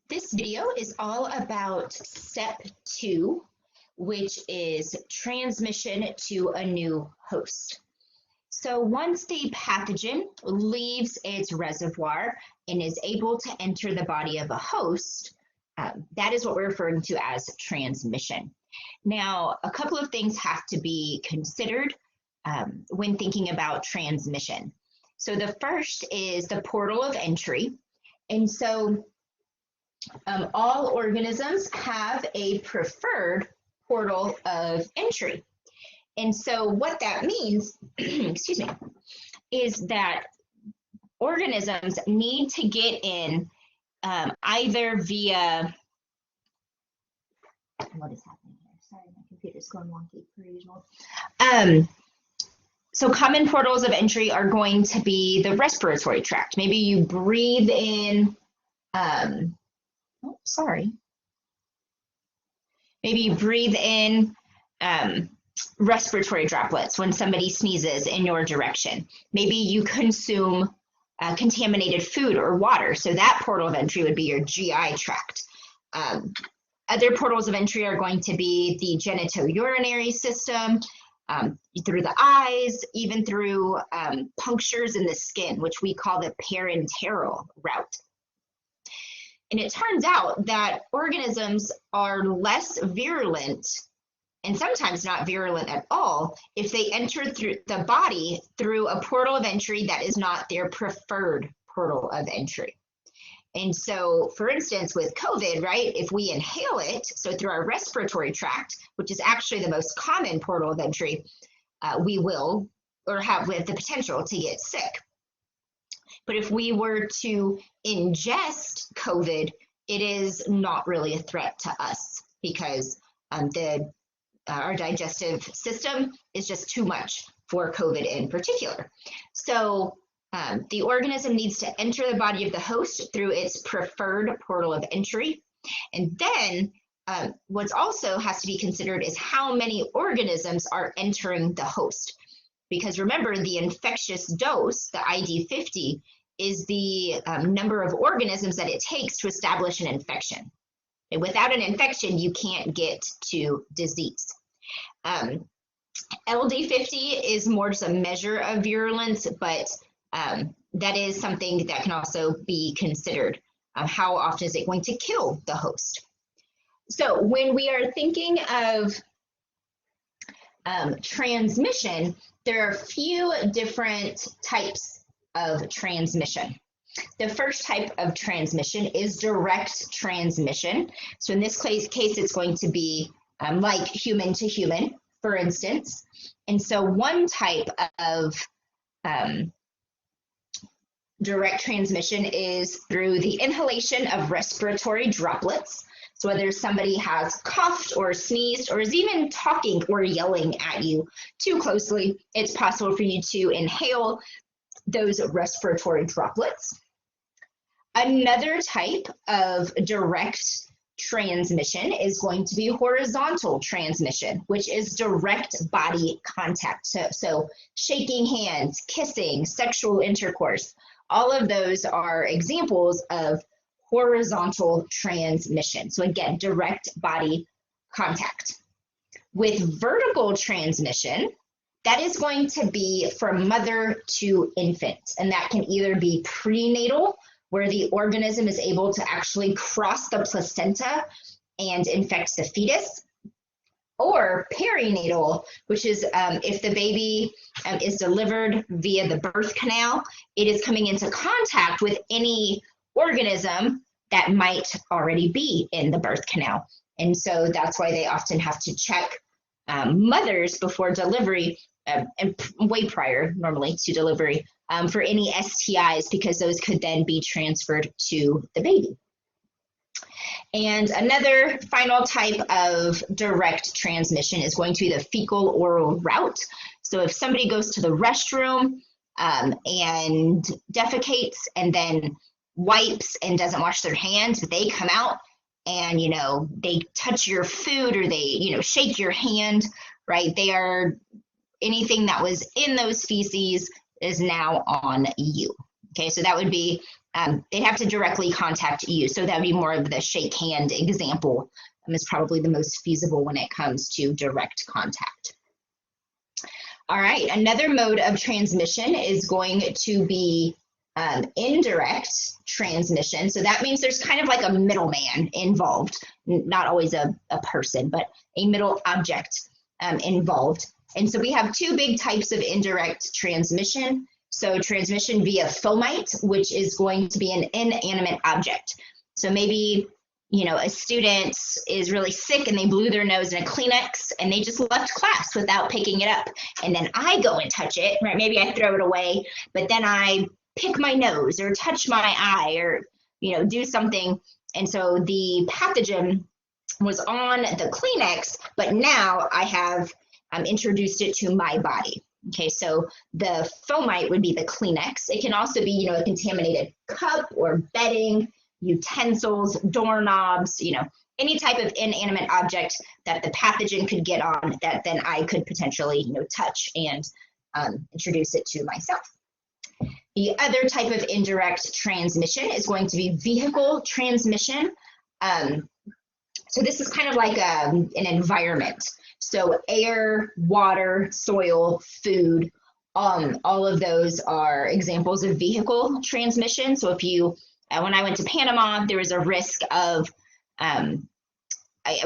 This video is all about step 2, which is transmission to a new host. So once the pathogen leaves its reservoir and is able to enter the body of a host, that is what we're referring to as transmission. Now, a couple of things have to be considered when thinking about transmission. So the first is the portal of entry. And so all organisms have a preferred portal of entry. And so what that means, excuse me, is that organisms need to get in either via, what is happening here? Sorry, my computer's going wonky per usual. So common portals of entry are going to be the respiratory tract. Maybe you breathe in, maybe you breathe in respiratory droplets when somebody sneezes in your direction. Maybe you consume contaminated food or water. So that portal of entry would be your GI tract. Other portals of entry are going to be the genitourinary system, through the eyes, even through punctures in the skin, which we call the parenteral route. And it turns out that organisms are less virulent, and sometimes not virulent at all, if they enter through the body through a portal of entry that is not their preferred portal of entry. And so, for instance, with COVID, right, if we inhale it, so through our respiratory tract, which is actually the most common portal of entry, we will, or have with the potential to get sick. But if we were to ingest COVID, it is not really a threat to us because our digestive system is just too much for COVID in particular. So the organism needs to enter the body of the host through its preferred portal of entry. And then what's also has to be considered is how many organisms are entering the host. Because remember, the infectious dose, the ID50, is the number of organisms that it takes to establish an infection. And without an infection, you can't get to disease. LD50 is more just a measure of virulence, but that is something that can also be considered. How often is it going to kill the host? So when we are thinking of transmission, there are a few different types of transmission. The first type of transmission is direct transmission. So in this case, it's going to be like human to human, for instance. And so one type of direct transmission is through the inhalation of respiratory droplets. So whether somebody has coughed or sneezed or is even talking or yelling at you too closely, it's possible for you to inhale those respiratory droplets. Another type of direct transmission is going to be horizontal transmission, which is direct body contact. So shaking hands, kissing, sexual intercourse, all of those are examples of horizontal transmission. So again, direct body contact. With vertical transmission, that is going to be from mother to infant, and that can either be prenatal, where the organism is able to actually cross the placenta and infect the fetus, or perinatal, which is if the baby is delivered via the birth canal, it is coming into contact with any organism that might already be in the birth canal. And so that's why they often have to check mothers before delivery, and way prior normally to delivery, for any STIs, because those could then be transferred to the baby. And another final type of direct transmission is going to be the fecal oral route. So if somebody goes to the restroom and defecates and then wipes and doesn't wash their hands, but they come out and, you know, they touch your food or they, you know, shake your hand, right? They are, anything that was in those feces is now on you. Okay, so that would be they'd have to directly contact you. So that would be more of the shake hand example. Is probably the most feasible when it comes to direct contact. All right, another mode of transmission is going to be indirect transmission. So that means there's kind of like a middleman involved, not always a person, but a middle object involved. And so we have two big types of indirect transmission. So transmission via fomite, which is going to be an inanimate object. So maybe, you know, a student is really sick and they blew their nose in a Kleenex and they just left class without picking it up. And then I go and touch it, right? Maybe I throw it away, but then I pick my nose or touch my eye or, you know, do something. And so the pathogen was on the Kleenex, but now I have introduced it to my body. Okay, so the fomite would be the Kleenex. It can also be, you know, a contaminated cup or bedding, utensils, doorknobs, you know, any type of inanimate object that the pathogen could get on that then I could potentially, you know, touch and introduce it to myself. The other type of indirect transmission is going to be vehicle transmission. So this is kind of like an environment. So air, water, soil, food, all of those are examples of vehicle transmission. So if you, when I went to Panama, there was a risk of,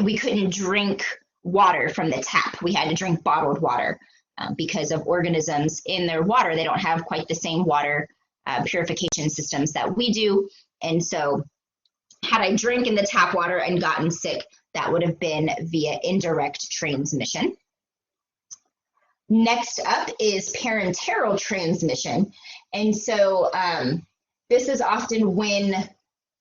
we couldn't drink water from the tap. We had to drink bottled water because of organisms in their water. They don't have quite the same water purification systems that we do. And so had I drank in the tap water and gotten sick, that would have been via indirect transmission. Next up is parenteral transmission. And so this is often when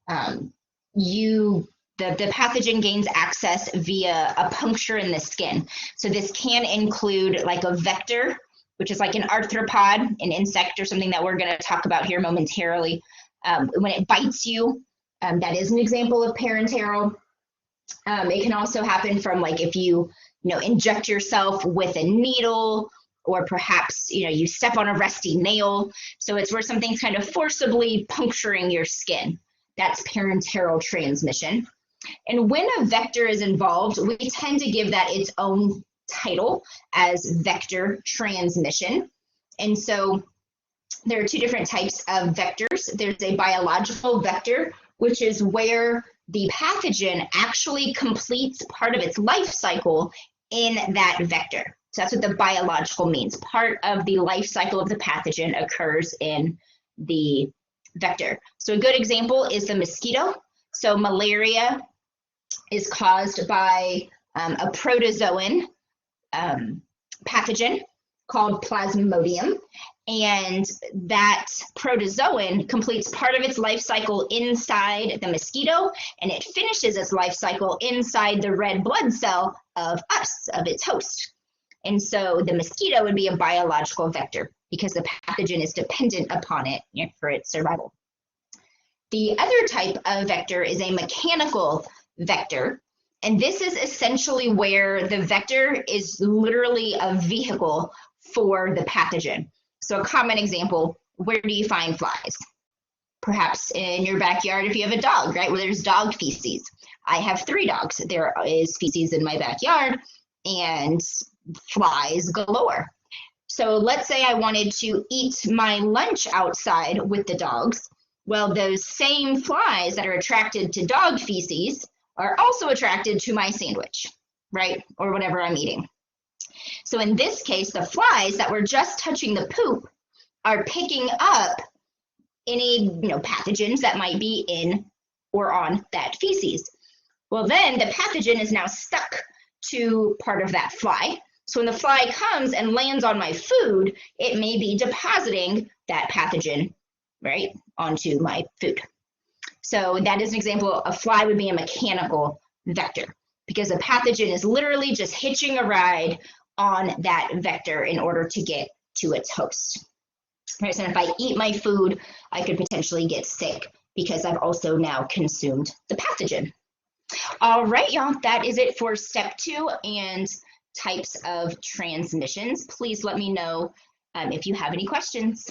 the pathogen gains access via a puncture in the skin. So this can include like a vector, which is like an arthropod, an insect or something that we're going to talk about here momentarily. When it bites you, that is an example of parenteral. It can also happen from like if you inject yourself with a needle, or perhaps you step on a rusty nail. So it's where something's kind of forcibly puncturing your skin. That's parenteral transmission. And when a vector is involved, we tend to give that its own title as vector transmission. And so there are two different types of vectors. There's a biological vector, which is where the pathogen actually completes part of its life cycle in that vector. So that's what the biological means. Part of the life cycle of the pathogen occurs in the vector. So a good example is the mosquito. So malaria is caused by a protozoan pathogen called Plasmodium. And that protozoan completes part of its life cycle inside the mosquito, and it finishes its life cycle inside the red blood cell of us, of its host. And so the mosquito would be a biological vector because the pathogen is dependent upon it for its survival. The other type of vector is a mechanical vector. And this is essentially where the vector is literally a vehicle for the pathogen. So a common example, where do you find flies? Perhaps in your backyard if you have a dog, right? Where there's dog feces. I have 3 dogs. There is feces in my backyard and flies galore. So let's say I wanted to eat my lunch outside with the dogs. Well, those same flies that are attracted to dog feces are also attracted to my sandwich, right? Or whatever I'm eating. So in this case, the flies that were just touching the poop are picking up any pathogens that might be in or on that feces. Well, then the pathogen is now stuck to part of that fly. So when the fly comes and lands on my food, it may be depositing that pathogen, right, onto my food. So that is an example. A fly would be a mechanical vector because the pathogen is literally just hitching a ride on that vector in order to get to its host. Right, so if I eat my food, I could potentially get sick because I've also now consumed the pathogen. All right, y'all, that is it for step 2 and types of transmissions. Please let me know if you have any questions.